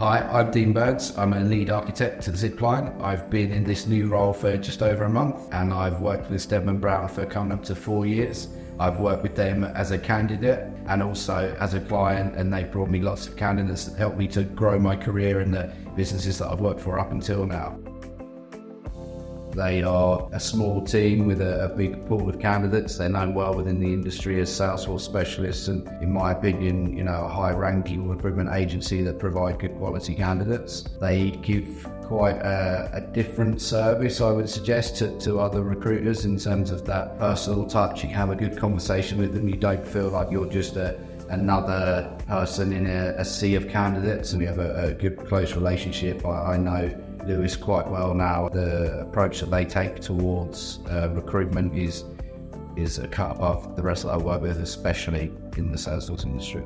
Hi, I'm Dean Burns. I'm a lead architect at Zipline. I've been in this new role for just over a month, and I've worked with Steadman Brown for coming up to 4 years. I've worked with them as a candidate and also as a client, and they've brought me lots of candidates that helped me to grow my career in the businesses that I've worked for up until now. They are a small team with a big pool of candidates. They're known well within the industry as Salesforce specialists, and in my opinion, a high-ranking recruitment agency that provide good quality candidates. They give quite a different service, I would suggest, to other recruiters in terms of that personal touch. You can have a good conversation with them. You don't feel like you're just another person in a sea of candidates, and we have a good, close relationship. I know Lewis quite well now. The approach that they take towards recruitment is a cut above the rest that I work with, especially in the Salesforce industry.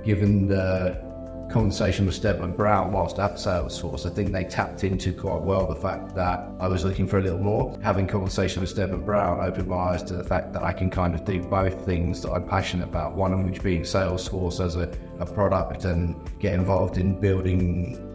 Given the conversation with Steadman Brown whilst at Salesforce, I think they tapped into quite well the fact that I was looking for a little more. Having conversation with Steadman Brown opened my eyes to the fact that I can kind of do both things that I'm passionate about, one of which being Salesforce as a product, and get involved in building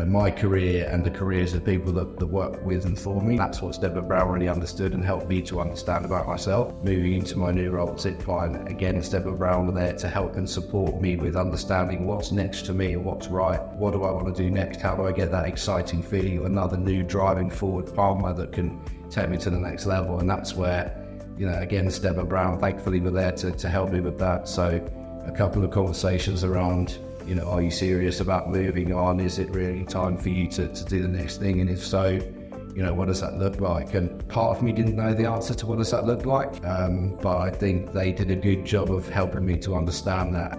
my career and the careers of people that work with and for me. That's what Steadman Brown really understood and helped me to understand about myself. Moving into my new role at Zipline, again, Steadman Brown were there to help and support me with understanding what's next to me and what's right. What do I want to do next? How do I get that exciting feeling of another new driving forward partner that can take me to the next level? And that's where, again, Steadman Brown thankfully were there to help me with that. So a couple of conversations around, are you serious about moving on? Is it really time for you to do the next thing? And if so, what does that look like? And part of me didn't know the answer to what does that look like, but I think they did a good job of helping me to understand that.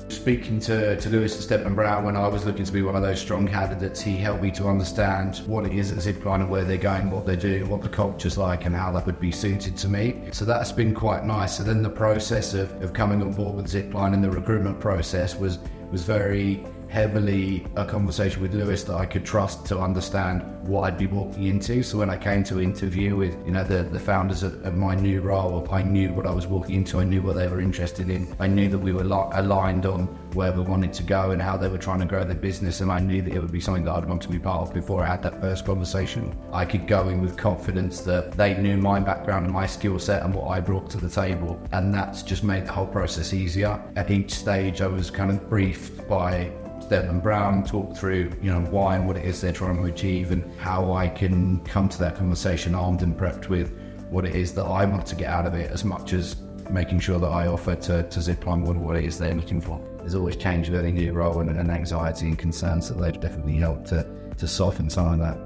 Speaking to Lewis and Steadman Brown when I was looking to be one of those strong candidates, he helped me to understand what it is at Zipline and where they're going, what they're doing, what the culture's like, and how that would be suited to me. So that's been quite nice. So then the process of coming on board with Zipline and the recruitment process was very heavily a conversation with Lewis that I could trust to understand what I'd be walking into. So when I came to interview with the founders of my new role, I knew what I was walking into. I knew what they were interested in. I knew that we were aligned on where we wanted to go and how they were trying to grow their business, and I knew that it would be something that I'd want to be part of before I had that first conversation. I could go in with confidence that they knew my background and my skill set and what I brought to the table, and that's just made the whole process easier. At each stage I was kind of briefed by Steadman Brown, talk through why and what it is they're trying to achieve, and how I can come to that conversation armed and prepped with what it is that I want to get out of it, as much as making sure that I offer to Zipline what it is they're looking for. There's always change with any new role and anxiety and concerns, so they've definitely helped to soften some of that.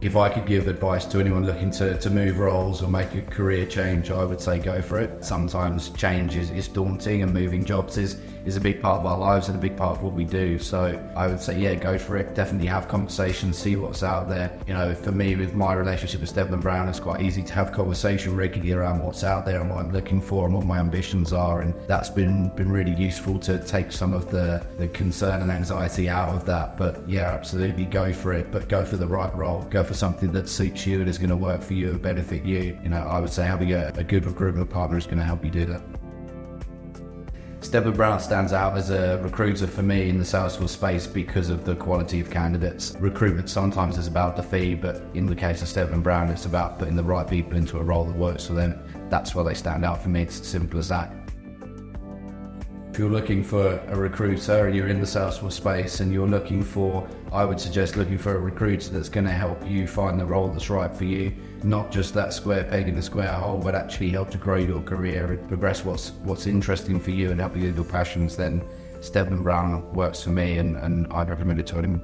If I could give advice to anyone looking to move roles or make a career change, I would say go for it. Sometimes change is daunting, and moving jobs is a big part of our lives and a big part of what we do. So I would say, go for it. Definitely have conversations, see what's out there. For me, with my relationship with Steadman Brown, it's quite easy to have conversation regularly around what's out there and what I'm looking for and what my ambitions are. And that's been really useful to take some of the concern and anxiety out of that. But yeah, absolutely go for it, but go for the right role. Go for something that suits you and is going to work for you and benefit you. I would say having a good recruitment partner is going to help you do that. Steadman Brown stands out as a recruiter for me in the Salesforce space because of the quality of candidates. Recruitment sometimes is about the fee, but in the case of Steadman Brown, it's about putting the right people into a role that works for them. That's where they stand out for me. It's as simple as that. If you're looking for a recruiter and you're in the Salesforce space and you're I would suggest looking for a recruiter that's going to help you find the role that's right for you, not just that square peg in the square hole, but actually help to grow your career and progress what's interesting for you and help you with your passions. Then Steadman Brown works for me, and I'd recommend it to anyone.